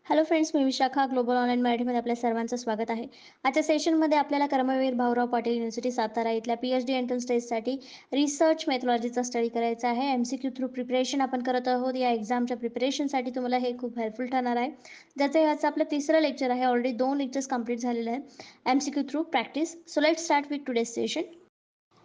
Hello friends, मी Vishakha global online मराठीमध्ये आपल्या सर्वांचं स्वागत आहे. आजच्या सेशनमध्ये आपल्याला कर्मवीर भाऊराव पाटील युनिव्हर्सिटी सातारा इथल्या पी-एच-डी एंट्रन्स टेस्टसाठी रिसर्च मेथॉलॉजीचा स्टडी करायचा आहे. एम-सी-क्यू थ्रू प्रिपरेशन आपण करत आहोत. या एक्झामच्या प्रिपरेशनसाठी तुम्हाला हे खूप हेल्पफुल ठरणार आहे. याचं आपलं तिसरं लेक्चर आहे. ऑलरेडी 2 लेक्चर्स कंप्लीट झालेले आहेत. MCQ through practice. So let's start with today's session.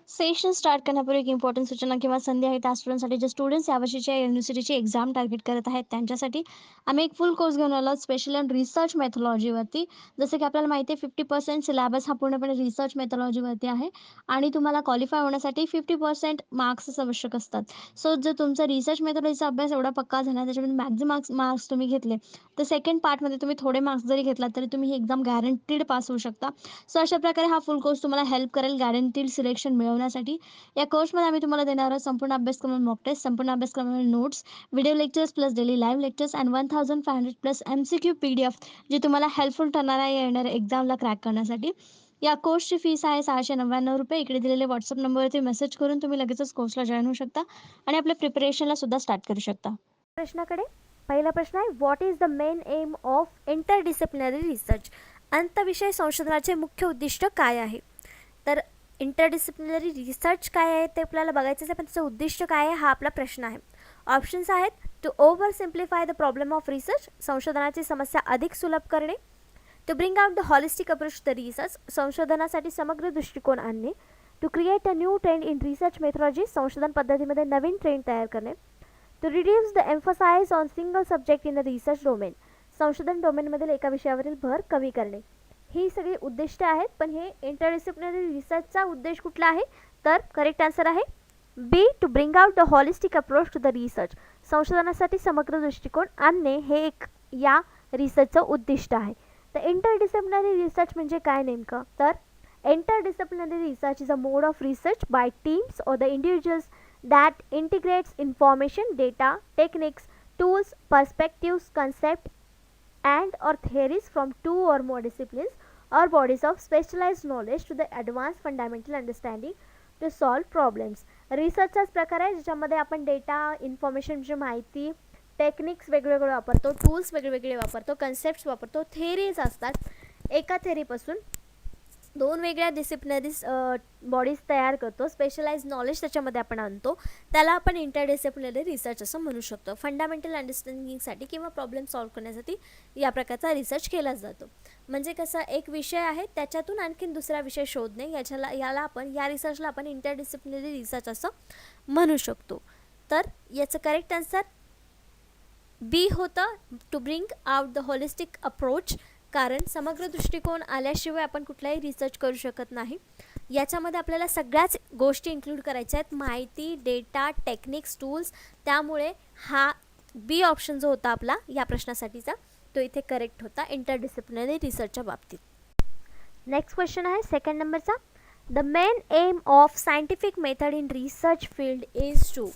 Session start करण्यापूर्वी एक इम्पॉर्टंट सूचना किंवा संधी आहे त्या स्टुडंटसाठी जे स्टुडंट्स यावर्षीच्या युनिव्हर्सिटीची एक्झाम टार्गेट करत आहेत त्यांच्यासाठी आम्ही एक फुल कोर्स घेऊन आलो स्पेशल अँड रिसर्च मेथॉलॉजीवरती. जसं की आपल्याला माहिती आहे 50% सिलेबस हा पूर्णपणे रिसर्च मेथॉलॉजीवरती आहे आणि तुम्हाला क्वालिफाय होण्यासाठी 50% मार्क्सच आवश्यक असतात. सो जर तुमचा रिसर्च मेथॉलॉजीचा अभ्यास एवढा पक्का झाला त्याच्यामध्ये मॅक्झिमम मार्क्स तुम्ही घेतले तर सेकंड पार्टमध्ये तुम्ही थोडे मार्क्स जरी घेतलात तरी तुम्ही ही एक्झाम गॅरंटीड पास होऊ शकता. सो अशा प्रकारे हा फुल कोर्स तुम्हाला हेल्प करेल गॅरंटीड सिलेक्शन मिळवण्यासाठी. या कोर्समध्ये आम्ही तुम्हाला देणार आहोत संपूर्ण अभ्यासक्रम मॉक टेस्ट, संपूर्ण अभ्यासक्रमाचे notes, video lectures plus daily live lectures and 1500 plus MCQ PDF जे तुम्हाला हेल्पफुल ठरणार आहे येणाऱ्या एक्झामला क्रॅक करण्यासाठी. या कोर्सची फीस आहे ₹699. इकडे दिलेल्या व्हॉट्सअप नंबरवरती मेसेज करून तुम्ही लगेचच कोर्सला जॉईन होऊ शकता आणि आपल्या प्रिपरेशनला सुद्धा स्टार्ट करू शकता. प्रश्नाकडे पहिला प्रश्न आहे, what is the main aim of interdisciplinary research? अंतविषय संशोधनाचे मुख्य उद्दिष्ट काय आहे? तर इंटरडिसिप्लिनरी रिसर्च काय आहे ते आपल्याला बघायचं आहे, पण त्याचं उद्दिष्ट काय आहे हा आपला प्रश्न आहे. ऑप्शन्स आहेत, to over simplify the problem of research, संशोधनाची समस्या अधिक सुलभ करणे. To bring out the holistic approach the research, संशोधनासाठी समग्र दृष्टिकोन आणणे. To create a new trend in research methodology, संशोधन पद्धतीमध्ये नवीन ट्रेंड तयार करणे. To reduce the emphasize on single subject in the research domain, संशोधन डोमेनमधील एका विषयावरील भर कमी करणे. ही सगळी उद्दिष्ट आहेत, पण हे इंटरडिसिप्लिनरी रिसर्चचा उद्देश कुठला आहे? तर करेक्ट आन्सर आहे B, to bring out the holistic approach to the research, संशोधनासाठी समग्र दृष्टिकोन आणणे हे एक या रिसर्चचं उद्दिष्ट आहे. तर इंटरडिसिप्लिनरी रिसर्च म्हणजे काय नेमकं? तर interdisciplinary research is a mode of research by teams or the individuals that integrates information, data, techniques, tools, perspectives, concepts, and or theories from two or more disciplines or bodies of specialized knowledge to the advanced fundamental understanding to solve problems. रिसर्चचाच प्रकार आहे ज्याच्यामध्ये आपण data, इन्फॉर्मेशनची माहिती, techniques वेगवेगळे वापरतो, tools वेगवेगळे वापरतो, concepts वापरतो, थेरीज असतात. एका थेरीपासून दोन वेगळ्या डिसिप्लिनरीज बॉडीज तयार करतो, स्पेशलाइज नॉलेज त्याच्यामध्ये आपण आणतो, त्याला आपण इंटरडिसिप्लिनरी रिसर्च असं म्हणू शकतो. फंडामेंटल अंडरस्टँडिंगसाठी किंवा प्रॉब्लेम सॉल्व्ह करण्यासाठी या प्रकारचा रिसर्च केला जातो. म्हणजे कसं, एक विषय आहे त्याच्यातून आणखीन दुसरा विषय शोधणे, या रिसर्चला आपण इंटरडिसिप्लिनरी रिसर्च असं म्हणू शकतो. तर याचं करेक्ट आन्सर बी होतं, to bring out the holistic approach, कारण समग्र दृष्टिकोन आल्याशिवाय आपण कुठलाही रिसर्च करू शकत नाही. याच्यामध्ये आपल्याला सगळ्याच गोष्टी इन्क्लूड करायच्या आहेत, माहिती, डेटा, टेक्निक्स, टूल्स. त्यामुळे हा बी ऑप्शन जो होता आपला या प्रश्नासाठीचा तो इथे करेक्ट होता इंटरडिसिप्लिनरी रिसर्चच्या बाबतीत. नेक्स्ट क्वेश्चन आहे सेकंड नंबरचा, the main aim of scientific method in research field is to.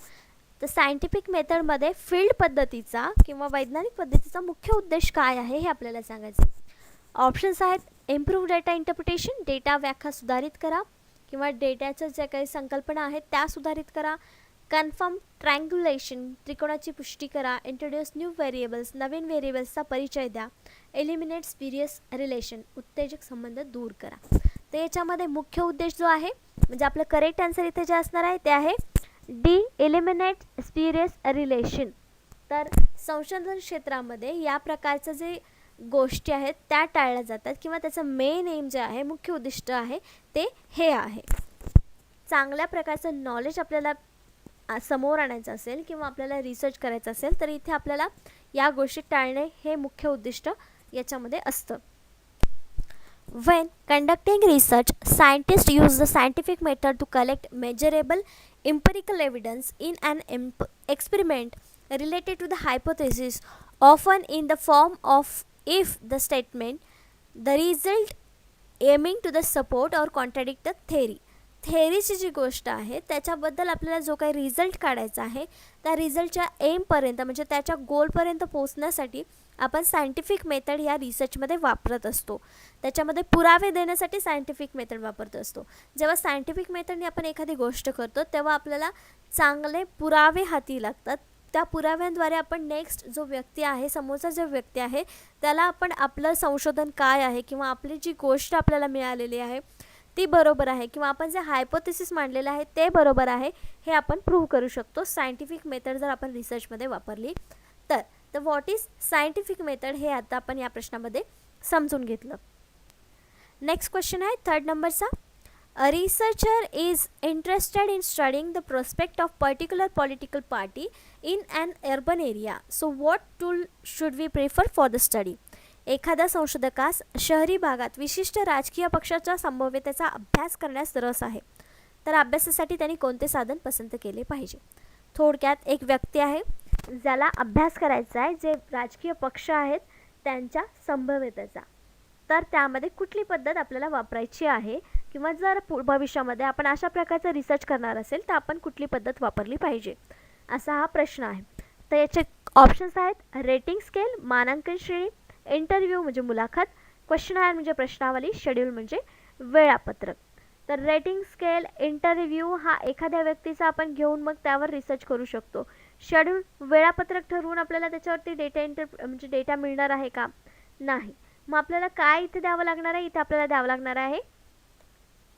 तर सायंटिफिक मेथडमध्ये फील्ड पद्धतीचा किंवा वैज्ञानिक पद्धतीचा मुख्य उद्देश काय आहे हे आपल्याला सांगायचं. ऑप्शन्स आहेत, इम्प्रूव्ह डेटा इंटरप्रिटेशन, डेटा व्याख्या सुधारित करा किंवा डेटाच्या ज्या काही संकल्पना आहेत त्या सुधारित करा. कन्फर्म ट्रँग्युलेशन, त्रिकोणाची पुष्टी करा. इंट्रोड्यूस न्यू व्हेरिएबल्स, नवीन व्हेरिएबल्सचा परिचय द्या. एलिमिनेट स्पिरियस रिलेशन, उत्तेजक संबंध दूर करा. तर याच्यामध्ये मुख्य उद्देश जो आहे, म्हणजे आपलं करेक्ट आन्सर इथे जे असणार आहे ते आहे डी, एलिमिनेट स्पिरियस रिलेशन. तर संशोधन क्षेत्रामध्ये या प्रकारचं जे गोष्टी आहेत त्या टाळल्या जातात किंवा त्याचं मेन एम जे आहे, मुख्य उद्दिष्ट आहे ते हे आहे. चांगल्या प्रकारचं नॉलेज आपल्याला समोर आणायचं असेल किंवा आपल्याला रिसर्च करायचं असेल तर इथे आपल्याला या गोष्टी टाळणे हे मुख्य उद्दिष्ट याच्यामध्ये असतं. When conducting research, scientists use the scientific method to collect measurable empirical evidence in an experiment related to the hypothesis, often in the form of if the statement, the result aiming to the support or contradict the theory. थेअरीची जी गोष्ट आहे त्याच्याबद्दल आपल्याला जो काही result काढायचा आहे त्या रिझल्टच्या एमपर्यंत म्हणजे त्याच्या गोलपर्यंत पोहोचण्यासाठी आपण सायंटिफिक मेथड या रिसर्चमध्ये वापरत असतो. त्याच्यामध्ये पुरावे देण्यासाठी सायंटिफिक मेथड वापरत असतो. जेव्हा सायंटिफिक मेथडने आपण एखादी गोष्ट करतो तेव्हा आपल्याला चांगले पुरावे हाती लागतात त्या पुराव्यांद्वारे आपण नेक्स्ट जो व्यक्ती आहे, समोरचा जो व्यक्ती आहे, त्याला आपण आपलं संशोधन काय आहे किंवा आपली जी गोष्ट आपल्याला मिळालेली आहे ती बरोबर आहे किंवा आपण जे हायपोथेसिस मांडलेलं आहे ते बरोबर आहे हे आपण प्रूव्ह करू शकतो सायंटिफिक मेथड जर आपण रिसर्चमध्ये वापरली तर. तर व्हॉट इज सायंटिफिक मेथड हे आता आपण या प्रश्नामध्ये समजून घेतलं. नेक्स्ट क्वेश्चन आहे 3rd नंबरचा. A researcher is interested in studying the prospect of particular political party in an urban area. So what tool should we prefer for the study? एखाद्या संशोधकास शहरी भागात विशिष्ट राजकीय पक्षाच्या संभाव्यतेचा अभ्यास करण्यास रस आहे, तर अभ्यासासाठी त्यांनी कोणते साधन पसंत केले पाहिजे. थोडक्यात एक व्यक्ती आहे ज्याला अभ्यास करायचा आहे जे राजकीय पक्ष आहेत त्यांच्या संभाव्यतेचा, तर त्यामध्ये कुठली पद्धत आपल्याला वापरायची आहे किंवा जर भविष्यामध्ये आपण अशा प्रकारचा रिसर्च करणार असेल तर आपण कुठली पद्धत वापरली पाहिजे, असा हा प्रश्न आहे. तर याचे ऑप्शन्स आहेत रेटिंग स्केल, मानांकन श्रेणी, इंटरव्ह्यू म्हणजे मुलाखत, क्वेश्चनायर म्हणजे प्रश्नावली, शेड्यूल म्हणजे वेळापत्रक. तर रेटिंग स्केल, इंटरव्ह्यू हा एखाद्या व्यक्तीचा आपण घेऊन मग त्यावर रिसर्च करू शकतो. शेड्यूल वेळापत्रक ठरवून आपल्याला त्याच्यावरती म्हणजे डेटा मिळणार आहे का, नाही. मग आपल्याला काय इथे द्यावं लागणार आहे, इथे आपल्याला द्यावं लागणार आहे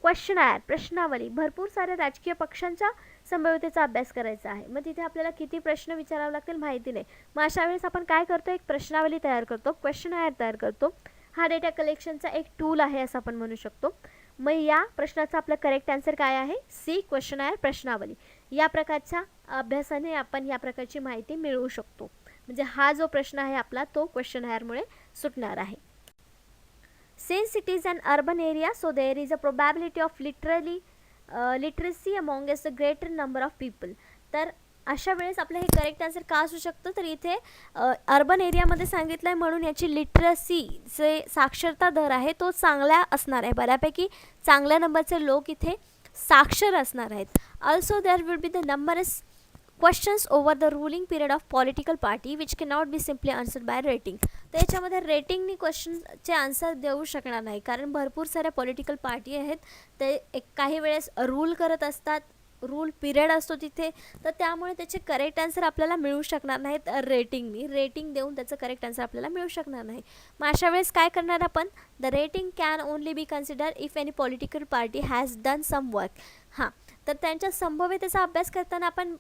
क्वेश्चनायर प्रश्नावली. भरपूर साऱ्या राजकीय पक्षांच्या संभाव्यतेचा अभ्यास करायचा आहे, मग तिथे आपल्याला किती प्रश्न विचारावे लागतील माहिती नाही. मग अशा वेळेस आपण काय करतो, एक प्रश्नावली तयार करतो, क्वेश्चनायर तयार करतो. हा डेटा कलेक्शनचा एक टूल आहे असं आपण म्हणू शकतो. मग या प्रश्नाचा आपला करेक्ट आन्सर काय आहे, सी क्वेश्चनायर प्रश्नावली. या प्रकारच्या अभ्यासाने आपण या प्रकारची माहिती मिळवू शकतो. म्हणजे हा जो प्रश्न आहे आपला तो क्वेश्चनायरमुळे सुटणार आहे. Since it is an urban area, so there is a probability of literacy amongst a greater number of people. तर अशा वेळेस आपलं हे करेक्ट आन्सर का असू शकतं, तर इथे अर्बन एरियामध्ये सांगितलं आहे म्हणून याची लिटरसी जे साक्षरता दर आहे तो चांगला असणार आहे, बऱ्यापैकी चांगल्या नंबरचे लोक इथे साक्षर असणार आहेत. Also there will be the numbers questions over the ruling period of political party which cannot be simply answered by rating. तर याच्यामध्ये रेटिंगनी क्वेश्चनचे आन्सर देऊ शकणार नाही, कारण भरपूर साऱ्या पॉलिटिकल पार्टी आहेत, ते काही वेळेस रूल करत असतात, रूल पिरियड असतो तिथे, तर त्यामुळे त्याचे करेक्ट आन्सर आपल्याला मिळू शकणार नाहीत रेटिंगनी. रेटिंग देऊन त्याचं करेक्ट आन्सर आपल्याला मिळू शकणार नाही. मग अशा वेळेस काय करणार आपण, the rating can only be consider if any political party has done some work. हां, तर त्यांच्या संभाव्यतेचा अभ्यास करताना आपण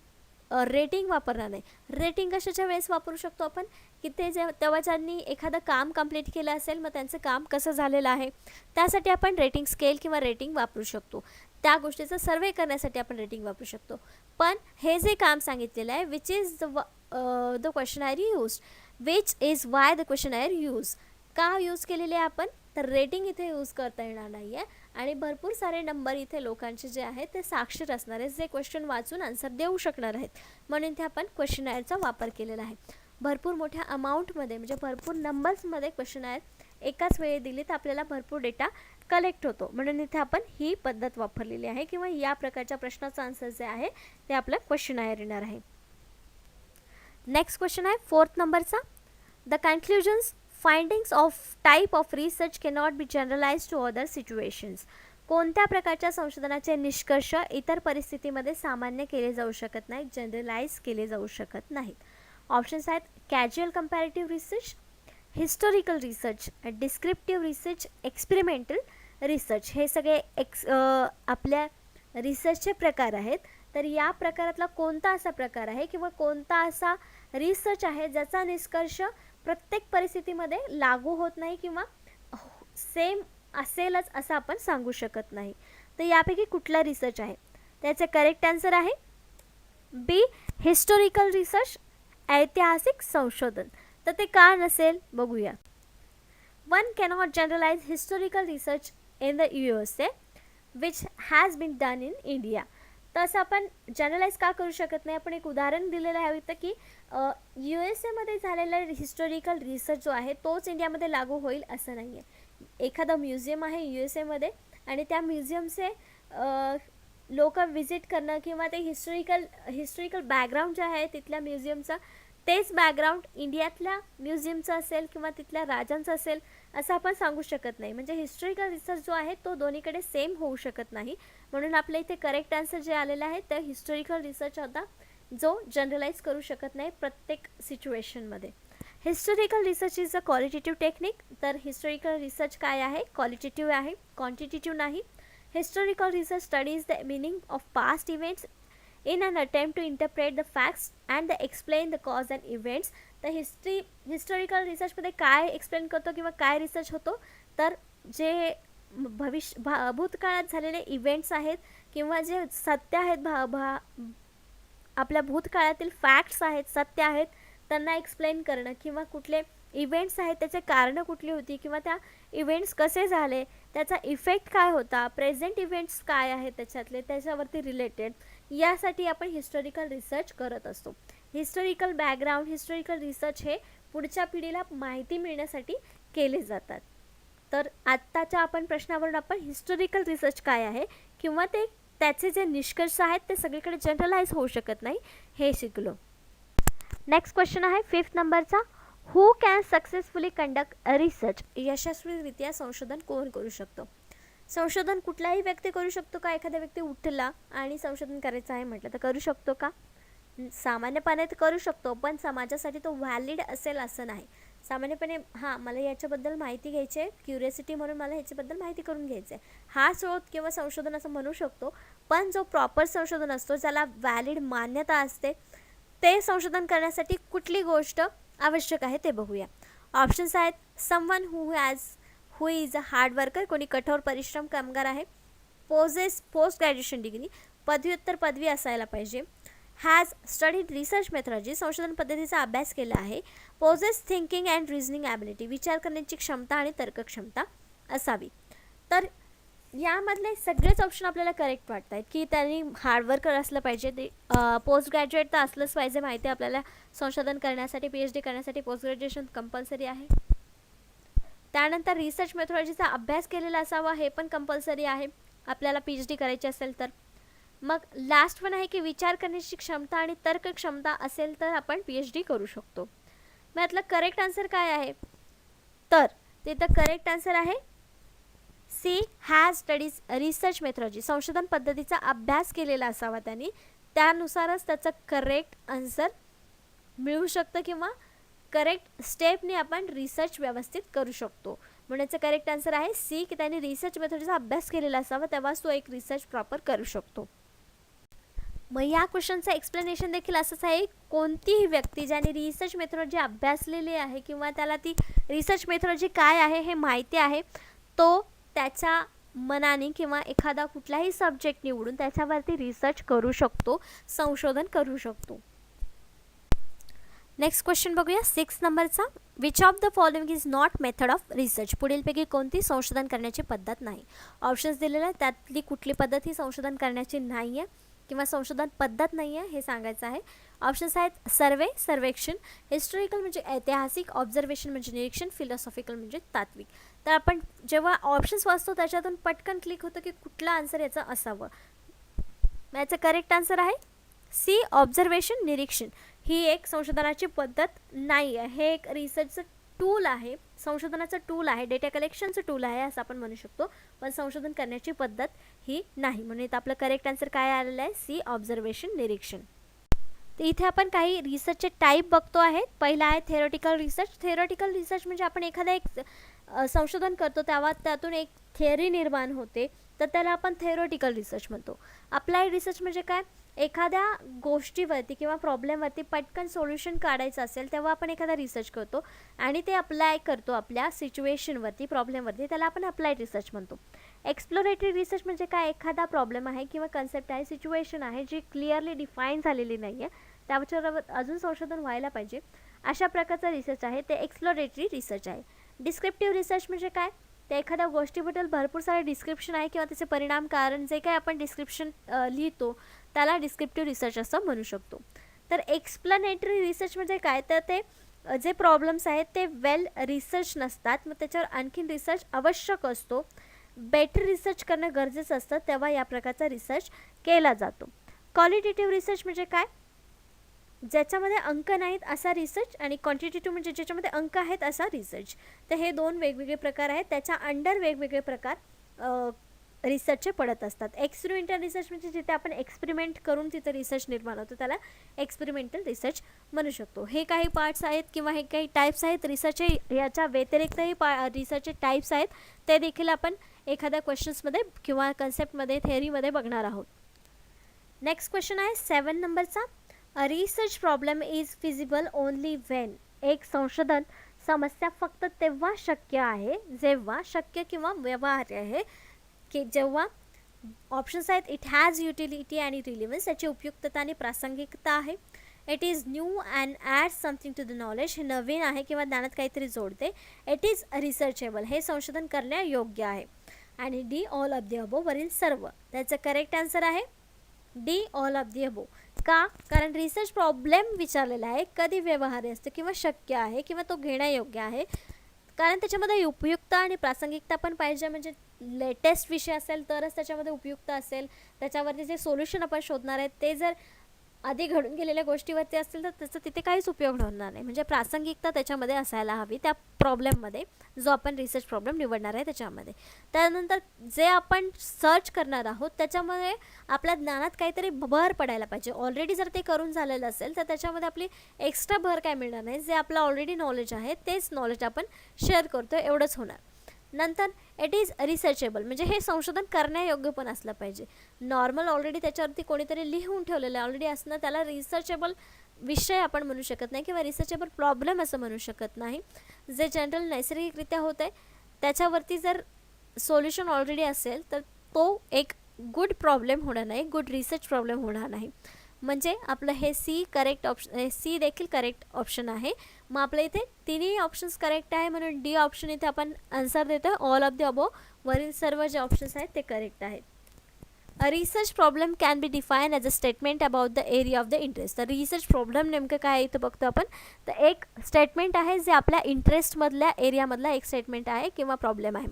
रेटिंग वापरणार नाही. रेटिंग कशाच्या वेळेस वापरू शकतो आपण, की ते तेव्हा ज्यांनी एखादं काम कंप्लीट केलं असेल मग त्यांचं काम कसं झालेलं आहे त्यासाठी आपण रेटिंग स्केल किंवा रेटिंग वापरू शकतो. त्या गोष्टीचा सर्वे करण्यासाठी आपण रेटिंग वापरू शकतो. पण हे जे काम सांगितलेलं आहे which is the questionnaire use, which is why the questionnaire use, का यूज केलेले आहे आपण, तर रेटिंग इथे यूज करता येणार नाही आहे आणि भरपूर सारे नंबर इथे लोकांचे जे आहेत ते साक्षर असणार आहेत, जे क्वेश्चन वाचून आन्सर देऊ शकणार आहेत, म्हणून इथे आपण क्वेश्चनायरचा वापर केलेला आहे. भरपूर मोठ्या अमाऊंटमध्ये म्हणजे भरपूर नंबर्समध्ये क्वेश्चनायर एकाच वेळी दिली तर आपल्याला भरपूर डेटा कलेक्ट होतो, म्हणून इथे आपण ही पद्धत वापरलेली आहे किंवा या प्रकारच्या प्रश्नाचं आन्सर जे आहे ते आपलं क्वेश्चनायर येणार आहे. नेक्स्ट क्वेश्चन आहे 4th नंबरचा. The conclusions findings of type of research cannot be generalize to other situations. कोणत्या प्रकारच्या संशोधनाचे निष्कर्ष इतर परिस्थितीमध्ये सामान्य केले जाऊ शकत नाहीत, जनरलाइज केले जाऊ शकत नाहीत. ऑप्शन्स आहेत casual comparative research, historical research, descriptive research, experimental research. हे सगळे आपल्या रिसर्चचे प्रकार आहेत. तर या प्रकारातला कोणता असा प्रकार आहे किंवा कोणता असा रिसर्च आहे ज्याचा निष्कर्ष प्रत्येक परिस्थितीमध्ये लागू होत नाही किंवा सेम असेलच असं आपण सांगू शकत नाही. तर यापैकी कुठला रिसर्च आहे, त्याचे करेक्ट आन्सर आहे बी हिस्टोरिकल रिसर्च, ऐतिहासिक संशोधन. तर ते का नसेल बघूया. One cannot generalize historical research in the USA which has been done in India. तसं आपण जनरलाइज का करू शकत नाही, आपण एक उदाहरण दिलेलं आहे होतं की USA झालेला हिस्टोरिकल रिसर्च जो आहे तोच इंडियामध्ये लागू होईल असं नाही आहे. एखादं म्युझियम आहे USA आणि त्या म्युझियमचे लोक व्हिजिट करणं किंवा ते हिस्टोरिकल बॅकग्राऊंड जे आहे तिथल्या म्युझियमचं तेच बॅकग्राऊंड इंडियातल्या म्युझियमचं असेल किंवा तिथल्या राजांचं असेल असं आपण सांगू शकत नाही. म्हणजे हिस्टोरिकल रिसर्च जो आहे तो दोन्हीकडे सेम होऊ शकत नाही, म्हणून आपल्या इथे करेक्ट आन्सर जे आलेलं आहे ते हिस्टोरिकल रिसर्च होता. जो जनरलाइज करू शकत नाही प्रत्येक सिच्युएशनमध्ये. Historical research is a qualitative technique. तर हिस्टॉरिकल रिसर्च काय आहे? क्वालिटेटिव्ह आहे, क्वांटिटेटिव्ह नाही. Historical research studies the meaning of past events in an attempt to interpret the facts and explain the cause and events. तर historical रिसर्चमध्ये काय explain करतो किंवा काय रिसर्च होतो, तर जे भूतकाळात झालेले इव्हेंट्स आहेत किंवा जे सत्य आहेत, आपल्या भूतकाळातील फॅक्ट्स आहेत, सत्य आहेत, त्यांना एक्सप्लेन करणं किंवा कुठले इव्हेंट्स आहेत त्याचे कारणं कुठली होती किंवा त्या इव्हेंट्स कसे झाले, त्याचा इफेक्ट काय होता, प्रेझेंट इव्हेंट्स काय आहेत त्याच्यातले, त्याच्यावरती रिलेटेड, यासाठी आपण हिस्टॉरिकल रिसर्च करत असतो. हिस्टॉरिकल बॅकग्राऊंड, हिस्टॉरिकल रिसर्च हे पुढच्या पिढीला माहिती मिळण्यासाठी केले जातात. तर आत्ताच्या आपण प्रश्नावरून आपण हिस्टॉरिकल रिसर्च काय आहे किंवा त्याचे जे निष्कर्ष आहेत ते सगळीकडे जनरलाइज होऊ शकत नाही हे शिकलो. नेक्स्ट क्वेश्चन आहे 5th नंबरचा. Who can successfully conduct research. यशस्वीरित्या संशोधन कोण करू शकतो? संशोधन कुठलाही व्यक्ती करू शकतो का? एखादा व्यक्ती उठला आणि संशोधन करायचं आहे म्हटलं तर करू शकतो का? सामान्यपणे करू शकतो, पण समाजासाठी तो व्हॅलिड असेल असं नाही. सामान्यपणे मला याच्याबद्दल माहिती घ्यायची आहे, क्युरियोसिटी म्हणून मला ह्याच्याबद्दल माहिती करून घ्यायचं आहे, हा शोध किंवा संशोधन असं म्हणू शकतो. पण जो प्रॉपर संशोधन असतो, ज्याला व्हॅलिड मान्यता असते, ते संशोधन करण्यासाठी कुठली गोष्ट आवश्यक आहे ते बघूया. ऑप्शन्स आहेत. Someone who is a hard worker, कोणी कठोर परिश्रम कामगार आहे. पोस्ट ग्रॅज्युएशन डिग्री, पदव्युत्तर पदवी असायला पाहिजे. हॅज स्टडीड रिसर्च मेथॉलॉजी, संशोधन पद्धतीचा अभ्यास केला आहे. Possess thinking and reasoning ability, विचार करण्याची क्षमता आणि तर्कक्षमता असावी. तर यामधले सगळेच ऑप्शन आपल्याला करेक्ट वाटत आहेत की त्यांनी हार्डवर्कर असलं पाहिजे, ते पोस्ट ग्रॅज्युएट तर असलंच पाहिजे. माहिती आपल्याला संशोधन करण्यासाठी, PhD करण्यासाठी पोस्ट ग्रॅज्युएशन कंपल्सरी आहे. त्यानंतर रिसर्च मेथॉलॉजीचा अभ्यास केलेला असावा, हे पण कंपल्सरी आहे आपल्याला PhD करायची असेल तर. मग लास्ट पण आहे की विचार करण्याची क्षमता आणि तर्क क्षमता असेल तर आपण PhD करू शकतो. मग यातलं करेक्ट आन्सर काय आहे? तर तिथं करेक्ट आन्सर आहे C, has studies research methodology, संशोधन पद्धतीचा अभ्यास केलेला असावा त्यांनी, त्यानुसारच त्याचं करेक्ट आन्सर मिळू शकतं किंवा करेक्ट स्टेपने आपण रिसर्च व्यवस्थित करू शकतो. म्हणून याचं करेक्ट आन्सर आहे सी, की त्यांनी रिसर्च मेथॉडचा अभ्यास केलेला असावा, तेव्हाच तो एक रिसर्च प्रॉपर करू शकतो. मग या क्वेश्चनचं एक्सप्लेनेशन देखील असंच आहे. कोणतीही व्यक्ती ज्याने रिसर्च मेथॉडॉलॉजी अभ्यासलेली आहे किंवा त्याला ती रिसर्च मेथॉडॉलॉजी काय आहे हे माहिती आहे, तो त्याच्या मनाने किंवा एखादा कुठलाही सब्जेक्ट निवडून त्याच्यावरती रिसर्च करू शकतो, संशोधन करू शकतो. नेक्स्ट क्वेश्चन बघूया 6 नंबरचा. Which of the following is not method of research, पुढीलपैकी कोणती संशोधन करण्याची पद्धत नाही. ऑप्शन्स दिलेले आहेत, त्यातली कुठली पद्धत ही संशोधन करण्याची नाही आहे किंवा संशोधन पद्धत नाही आहे हे सांगायचं आहे. ऑप्शन्स आहेत सर्वे, सर्वेक्षण, हिस्टॉरिकल म्हणजे ऐतिहासिक, ऑब्झर्वेशन म्हणजे निरीक्षण, फिलॉसॉफिकल म्हणजे तात्विक. तर आपण जेव्हा ऑप्शन्स वाचतो त्याच्यातून पटकन क्लिक होतं की कुठला आन्सर याचा असावं. याचं करेक्ट आन्सर आहे सी, ऑब्झर्वेशन, निरीक्षण. ही एक संशोधनाची पद्धत नाही आहे, हे एक रिसर्चचं टूल आहे, संशोधनाचं टूल आहे, डेटा कलेक्शनचं टूल आहे असं आपण म्हणू शकतो, पण संशोधन करण्याची पद्धत ही नाही. म्हणून इथं आपलं करेक्ट आन्सर काय आलेलं आहे सी, ऑब्झर्वेशन, निरीक्षण. तर इथे आपण काही रिसर्चचे टाईप बघतो आहे. पहिला आहे थेरोटिकल रिसर्च. थेरोटिकल रिसर्च म्हणजे आपण एखादा एक संशोधन करतो तेव्हा त्यातून एक थिअरी निर्माण होते, तर त्याला आपण थेरोटिकल रिसर्च म्हणतो. अप्लाइड रिसर्च म्हणजे काय? एखाद्या गोष्टीवरती किंवा प्रॉब्लेमवरती पटकन सोल्युशन काढायचं असेल तेव्हा आपण एखादा रिसर्च करतो आणि ते अप्लाय करतो आपल्या सिच्युएशनवरती, प्रॉब्लेमवरती, त्याला आपण अप्लाइड रिसर्च म्हणतो. एक्सप्लोरेटरी रिसर्च म्हणजे काय? एखादा प्रॉब्लेम आहे किंवा कन्सेप्ट आहे, सिच्युएशन आहे जी क्लिअरली डिफाईन झालेली नाही आहे, त्याच्यावर अजून संशोधन व्हायला पाहिजे, अशा प्रकारचा रिसर्च आहे, ते एक्सप्लोरेटरी रिसर्च आहे. डिस्क्रिप्टिव्ह रिसर्च म्हणजे काय? त्या एखाद्या गोष्टीबद्दल भरपूर सारे डिस्क्रिप्शन आहे किंवा त्याचे परिणाम, कारण जे काही आपण डिस्क्रिप्शन लिहितो त्याला डिस्क्रिप्टिव्ह रिसर्च असं म्हणू शकतो. तर एक्सप्लेनेटरी रिसर्च म्हणजे काय? तर ते जे प्रॉब्लेम्स आहेत ते वेल रिसर्च नसतात, मग त्याच्यावर आणखीन रिसर्च आवश्यक असतो, बेटर रिसर्च करणं गरजेचं असतं, तेव्हा या प्रकारचा रिसर्च केला जातो. क्वालिटेटिव्ह रिसर्च म्हणजे काय? ज्याच्यामध्ये अंक नाहीत असा रिसर्च, आणि क्वांटिटेटिव्ह म्हणजे ज्याच्यामध्ये अंक आहेत असा रिसर्च. तर हे दोन वेगवेगळे प्रकार आहेत, त्याच्या अंडर वेगवेगळे प्रकार रिसर्चचे पडत असतात. एक्सपेरिमेंटल रिसर्च म्हणजे जिथे आपण एक्सपेरिमेंट करून तिथे रिसर्च निर्माण होतो त्याला एक्सपेरिमेंटल रिसर्च म्हणू शकतो. हे काही पार्ट्स आहेत किंवा हे काही टाईप्स आहेत रिसर्चचे. याच्या व्यतिरिक्तही रिसर्चचे टाईप्स आहेत, ते देखील आपण एखाद्या क्वेश्चन्समध्ये किंवा कन्सेप्टमध्ये थेअरीमध्ये बघणार आहोत. नेक्स्ट क्वेश्चन आहे 7 नंबरचा. A research problem is feasible only when. एक संशोधन समस्या फक्त तेव्हा शक्य आहे जेव्हा शक्य किंवा व्यवहार्य आहे, की जेव्हा ऑप्शन्स आहेत इट हॅज युटिलिटी आणि रिलिव्हन्स, याची उपयुक्तता आणि प्रासंगिकता आहे. It is new and add something to the knowledge, हे नवीन आहे किंवा ज्ञानात काहीतरी जोडते. इट इज रिसर्चेबल, हे संशोधन करण्यायोग्य आहे. आणि D all of the above वरील सर्व. त्याचं करेक्ट आन्सर आहे D all of the above. का? कारण रिसर्च प्रॉब्लेम विचारलेला आहे, कधी व्यवहार्य असतो किंवा शक्य आहे किंवा तो घेण्यायोग्य आहे, कारण त्याच्यामध्ये उपयुक्तता आणि प्रासंगिकता पण पाहिजे. म्हणजे लेटेस्ट विषय असेल तरच त्याच्यामध्ये उपयुक्त असेल. त्याच्यावरती जे सोल्युशन आपण शोधणार आहे ते जर आधी घडून गेलेल्या गोष्टीवरती असतील तर त्याचा तिथे काहीच उपयोग होणार नाही. म्हणजे प्रासंगिकता त्याच्यामध्ये असायला हवी त्या प्रॉब्लेममध्ये, जो आपण रिसर्च प्रॉब्लेम निवडणार आहे त्याच्यामध्ये. त्यानंतर जे आपण सर्च करणार आहोत त्याच्यामध्ये आपल्या ज्ञानात काहीतरी भर पडायला पाहिजे. ऑलरेडी जर ते करून झालेलं असेल तर त्याच्यामध्ये आपली एक्स्ट्रा भर काय मिळणार नाही. जे आपलं ऑलरेडी नॉलेज आहे तेच नॉलेज आपण शेअर करतो, एवढंच होणार. नंतर इट इज रिसर्चेबल, म्हणजे हे संशोधन करण्यायोग्य पण असलं पाहिजे. नॉर्मल ऑलरेडी त्याच्यावरती कोणीतरी लिहून ठेवलेलं आहे ऑलरेडी असणं त्याला रिसर्चेबल विषय आपण म्हणू शकत नाही किंवा रिसर्चेबल प्रॉब्लेम असं म्हणू शकत नाही. जे जनरल नैसर्गिकरित्या होत आहे त्याच्यावरती जर सोल्युशन ऑलरेडी असेल तर तो एक गुड प्रॉब्लेम होणार नाही, गुड रिसर्च प्रॉब्लेम होणार नाही. म्हणजे आपलं हे सी करेक्ट ऑप्शन, हे सी देखील करेक्ट ऑप्शन आहे. मग आपल्या इथे तिन्ही ऑप्शन्स करेक्ट आहे म्हणून डी ऑप्शन इथे आपण आन्सर देतो. ऑल ऑफ द अबो वरील सर्व जे ऑप्शन्स आहेत ते करेक्ट आहेत. A research problem can be define as a statement about the area of the interest. तर रिसर्च प्रॉब्लेम नेमकं काय आहे इथं बघतो आपण. तर एक स्टेटमेंट आहे जे आपल्या इंटरेस्टमधल्या एरियामधला एक स्टेटमेंट आहे किंवा प्रॉब्लेम आहे.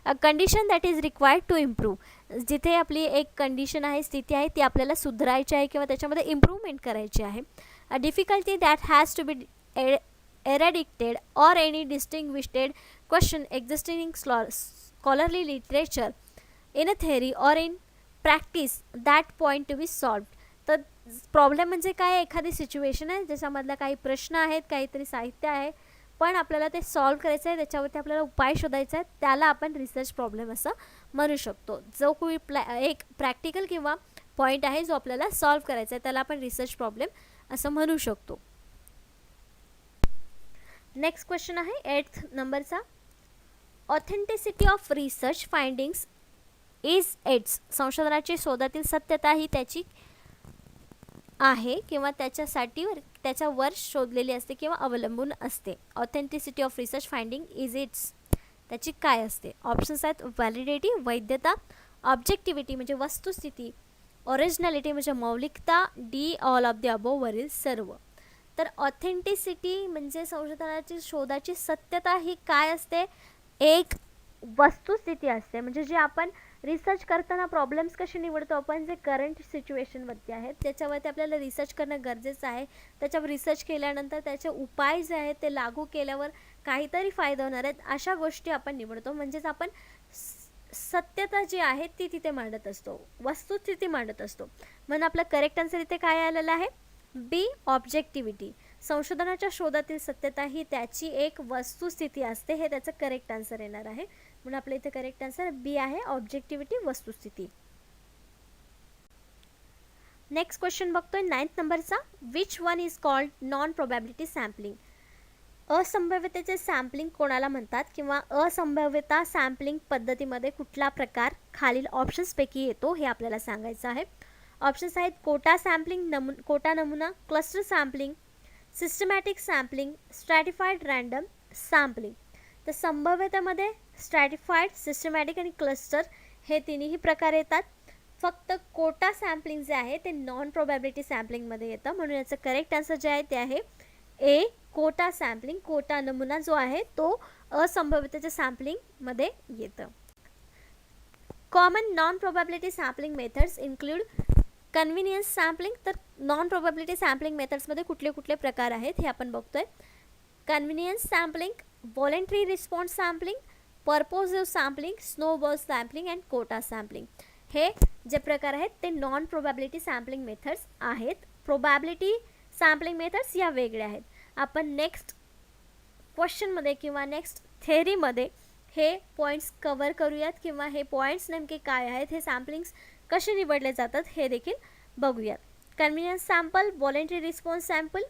A condition that is required to improve, जिथे आपली एक कंडिशन आहे, स्थिती आहे, ती आपल्याला सुधारायची आहे किंवा त्याच्यामध्ये इम्प्रूव्हमेंट करायची आहे. A difficulty that has to be eradicated or any distinguished question existing in scholarly literature in a theory or in practice that point to be solved. तर प्रॉब्लेम म्हणजे काय, एखादी सिच्युएशन आहे ज्याच्यामधला काही प्रश्न आहेत, काहीतरी साहित्य आहे पण आपल्याला ते सॉल्व करायचं आहे, त्याच्यावरती आपल्याला उपाय शोधायचा आहे, त्याला आपण रिसर्च प्रॉब्लेम असं म्हणू शकतो. जो कोणी एक प्रॅक्टिकल किंवा पॉईंट आहे जो आपल्याला सॉल्व करायचा आहे त्याला आपण रिसर्च प्रॉब्लेम असं म्हणू शकतो. नेक्स्ट क्वेश्चन आहे 8th नंबरचा. Authenticity of research findings is it's. संशोधनाची शोधातील सत्यता ही त्याची आहे किंवा त्याच्यावर शोधलेली असते किंवा अवलंबून असते. Authenticity of research finding is it's त्याची काय असते. ऑप्शन्स आहेत व्हॅलिडिटी वैधता, ऑब्जेक्टिव्हिटी म्हणजे वस्तुस्थिती, ओरिजिनॅलिटी म्हणजे मौलिकता, D all of the above वरील सर्व. तर ऑथेंटिसिटी म्हणजे संशोधनाची शोधाची सत्यता ही काय असते, एक वस्तुस्थिती असते. म्हणजे जे आपण रिसर्च करताना प्रॉब्लेम्स कसे निवडतो आपण, जे करंट सिच्युएशनवरती आहेत त्याच्यावरती आपल्याला रिसर्च करणं गरजेचं आहे. त्याच्यावर रिसर्च केल्यानंतर त्याचे उपाय जे आहेत ते लागू केल्यावर काहीतरी फायदा होणार आहेत अशा गोष्टी आपण निवडतो. म्हणजेच आपण सत्यता जी आहे ती तिथे मांडत असतो, वस्तुस्थिती मांडत असतो. म्हणून आपलं करेक्ट आन्सर इथे काय आलेलं आहे, बी ऑब्जेक्टिव्हिटी. संशोधनाच्या शोधातील सत्यता ही त्याची एक वस्तुस्थिती असते, हे त्याचं करेक्ट आन्सर येणार आहे. म्हणून आपल्या इथे करेक्ट आन्सर बी आहे, ऑब्जेक्टिव्हिटी वस्तुस्थिती. नेक्स्ट क्वेश्चन बघतोय 9th नंबरचा. Which one is called non probability sampling. असंभाव्यतेचे सॅम्पलिंग कोणाला म्हणतात किंवा असंभाव्यता सॅम्पलिंग पद्धतीमध्ये कुठला प्रकार खालील ऑप्शन्सपैकी येतो हे आपल्याला सांगायचं आहे. ऑप्शन्स आहेत कोटा सॅम्पलिंग, कोटा नमुना, cluster sampling, systematic sampling, स्ट्रॅटिफाईड random sampling. तर संभाव्यतेमध्ये स्ट्रॅटिफाईड, सिस्टमॅटिक आणि क्लस्टर हे तिन्ही प्रकार येतात. फक्त कोटा सॅम्पलिंग जे आहे ते नॉन प्रोबॅबिलिटी सॅम्पलिंगमध्ये येतं. म्हणून याचं करेक्ट आन्सर जे आहे ते आहे ए कोटा सॅम्पलिंग. कोटा नमुना जो आहे तो असंभाव्यतेच्या सॅम्पलिंगमध्ये येतं. Common non probability sampling methods include convenience sampling. तर नॉन प्रोबॅबिलिटी सॅम्पलिंग मेथड्समध्ये कुठले कुठले प्रकार आहेत हे आपण बघतोय. Convenience sampling, voluntary response sampling, purposive sampling, snowball sampling and quota sampling. हे जे प्रकार आहेत ते नॉन प्रोबॅबिलिटी सॅम्पलिंग मेथड्स आहेत. प्रोबॅबिलिटी सॅम्पलिंग मेथड्स या वेगळ्या आहेत. आपण नेक्स्ट क्वेश्चनमध्ये किंवा नेक्स्ट थेअरीमध्ये हे पॉईंट्स कवर करूयात, किंवा हे पॉईंट्स नेमके काय आहेत, हे सॅम्पलिंग्स कसे निवडले जातात हे देखील बघूयात. Convenience sample, voluntary response sample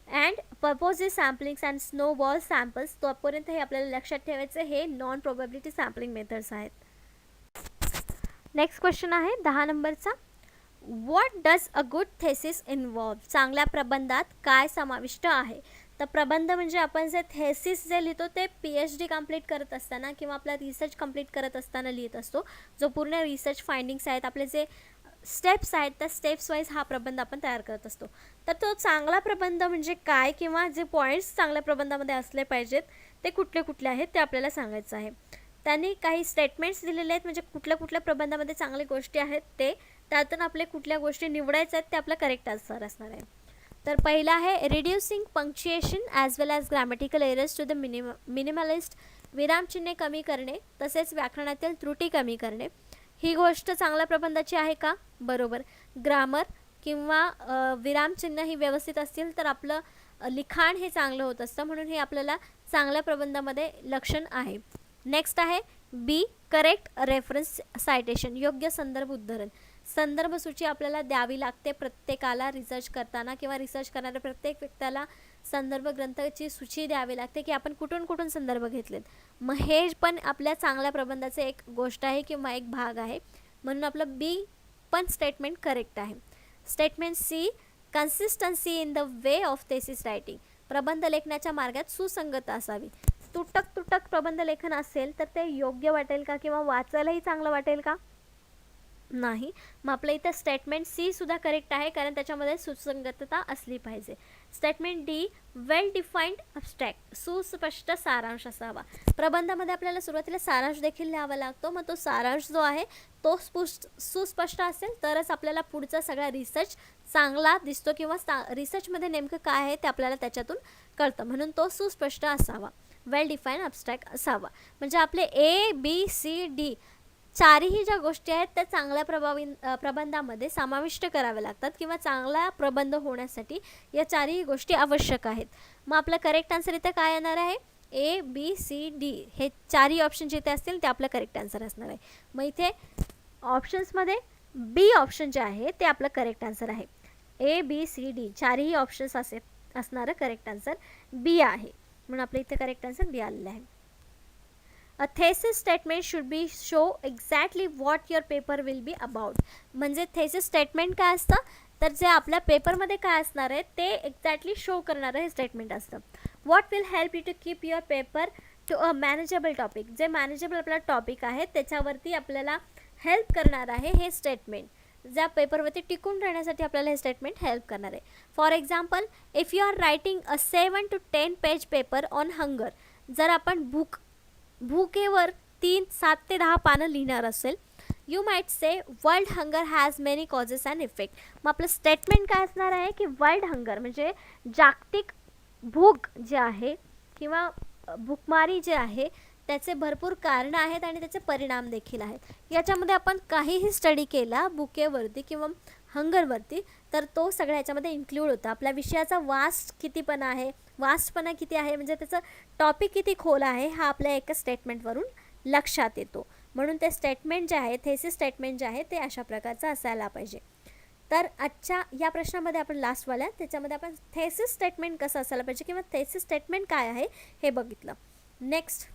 and purposive samplings and snowball samples. तोपर्यंत हे आपल्याला लक्षात ठेवायचे हे नॉन प्रोबॅबिलिटी सॅम्पलिंग मेथड्स आहेत. नेक्स्ट क्वेश्चन आहे 10 नंबरचा. What does a good thesis involve. चांगल्या प्रबंधात काय समाविष्ट आहे. तर प्रबंध म्हणजे आपण जे थेसिस जे लिहितो ते PhD कंप्लीट करत असताना किंवा आपला रिसर्च कंप्लीट करत असताना लिहित असतो. जो पूर्ण रिसर्च फाइंडिंग्स आहेत, आपले जे स्टेप्स आहेत, त्या स्टेप्स वाईज हा प्रबंध आपण तयार करत असतो. तर तो चांगला प्रबंध म्हणजे काय, किंवा जे पॉईंट्स चांगल्या प्रबंधामध्ये असले पाहिजेत ते कुठले कुठले आहेत ते आपल्याला सांगायचं आहे. त्यांनी काही स्टेटमेंट्स दिलेले आहेत, म्हणजे कुठल्या कुठल्या प्रबंधामध्ये चांगल्या गोष्टी आहेत ते, त्यातून आपले कुठल्या गोष्टी निवडायच्या आहेत ते आपलं करेक्ट आन्सर असणार आहे. तर पहिला आहे reducing punctuation as well as grammatical errors to the minimalist. विरामचिन्हे कमी करणे तसेच व्याकरणातील त्रुटी कमी करणे. ही गोष्ट चांगल्या प्रबंधाची आहे का. बरोबर. ग्रामर किंवा विरामचिन्ह ही व्यवस्थित असतील तर आपलं लिखाण हे चांगलं होत असतं, म्हणून हे आपल्याला चांगल्या प्रबंधामध्ये लक्षण आहे. नेक्स्ट आहे बी, करेक्ट रेफरन्स सायटेशन. योग्य संदर्भ उद्धरण. संदर्भ सूची आपल्याला द्यावी लागते प्रत्येकाला रिसर्च करताना, किंवा रिसर्च करणाऱ्या प्रत्येक व्यक्तीला संदर्भ ग्रंथाची सूची द्यावी लागते की आपण कुठून कुठून संदर्भ घेतलेत. मग हे पण आपल्या चांगल्या प्रबंधाचे एक गोष्ट आहे किंवा एक भाग आहे, म्हणून आपलं बी पण स्टेटमेंट करेक्ट आहे. Statement C, consistency in the way of thesis writing. प्रबंध लेखनाच्या मार्गात सुसंगता असावी. तुटक तुटक प्रबंध लेखन असेल तर ते योग्य वाटेल का, किंवा वाचायलाही चांगलं वाटेल का. नाही. मग आपलं इथं स्टेटमेंट सी सुद्धा करेक्ट आहे, कारण त्याच्यामध्ये सुसंगतता असली पाहिजे. स्टेटमेंट डी, वेल डिफाईन्ड अब्स्ट्रॅक्ट. सुस्पष्ट सारांश असावा. प्रबंधामध्ये आपल्याला सुरुवातीला सारांश देखील लिहावा लागतो. मग तो सारांश जो आहे तो सुस्पष्ट असेल तरच आपल्याला पुढचा सगळा रिसर्च चांगला दिसतो, किंवा रिसर्चमध्ये नेमकं काय आहे ते आपल्याला त्याच्यातून कळतं, म्हणून तो सुस्पष्ट असावा. वेल डिफाईन अब्स्ट्रॅक्ट असावा. म्हणजे आपले ABCD चारही ज्या गोष्टी आहेत त्या चांगल्या प्रबंधामध्ये समाविष्ट कराव्या लागतात, किंवा चांगला प्रबंध होण्यासाठी या चारही गोष्टी आवश्यक आहेत. मग आपलं करेक्ट आन्सर इथे काय येणार आहे. ABCD हे चारही ऑप्शन जिथे असतील ते आपलं करेक्ट आन्सर असणार आहे. मग इथे ऑप्शन्समध्ये बी ऑप्शन जे आहे ते आपलं करेक्ट आन्सर आहे. ABCD चारही ऑप्शन्स असणारं करेक्ट आन्सर बी आहे, म्हणून आपलं इथे करेक्ट आन्सर बी आलेलं आहे. A thesis statement should be show exactly what your paper will be about. म्हणजे थेसिस स्टेटमेंट काय असतं, तर जे आपल्या पेपरमध्ये काय असणार आहे ते एक्झॅक्टली शो करणारं हे स्टेटमेंट असतं. What will help you to keep your paper to a manageable topic. जे मॅनेजेबल आपला टॉपिक आहे त्याच्यावरती आपल्याला हेल्प करणार आहे हे स्टेटमेंट. ज्या पेपरवरती टिकून राहण्यासाठी आपल्याला हे स्टेटमेंट हेल्प करणार आहे. For example, if you are writing a 7 to 10 page paper on hunger. जर आपण भूकेवर 7 ते 10 पानं लिहिणार असेल, you might say world hunger has many causes and effect. मग आपलं स्टेटमेंट काय असणार आहे की वर्ल्ड हंगर म्हणजे जागतिक भूक जे आहे किंवा भूकमारी जे आहे त्याचे भरपूर कारणं आहेत आणि त्याचे परिणाम देखील आहेत. याच्यामध्ये आपण काहीही स्टडी केला भुकेवरती किंवा हंगरवरती तर तो सगळ्या याच्यामध्ये इन्क्लूड होता. आपल्या विषयाचा वास्टपणा किती आहे म्हणजे त्याचं टॉपिक किती खोल आहे हा आपल्या एका स्टेटमेंटवरून लक्षात येतो. म्हणून ते स्टेटमेंट जे आहे थेसिस स्टेटमेंट जे आहे ते अशा प्रकारचं असायला पाहिजे. तर आजच्या या प्रश्नामध्ये आपण लास्टवाल्या त्याच्यामध्ये आपण थेसिस स्टेटमेंट कसं असायला पाहिजे किंवा थेसिस स्टेटमेंट काय आहे हे बघितलं. नेक्स्ट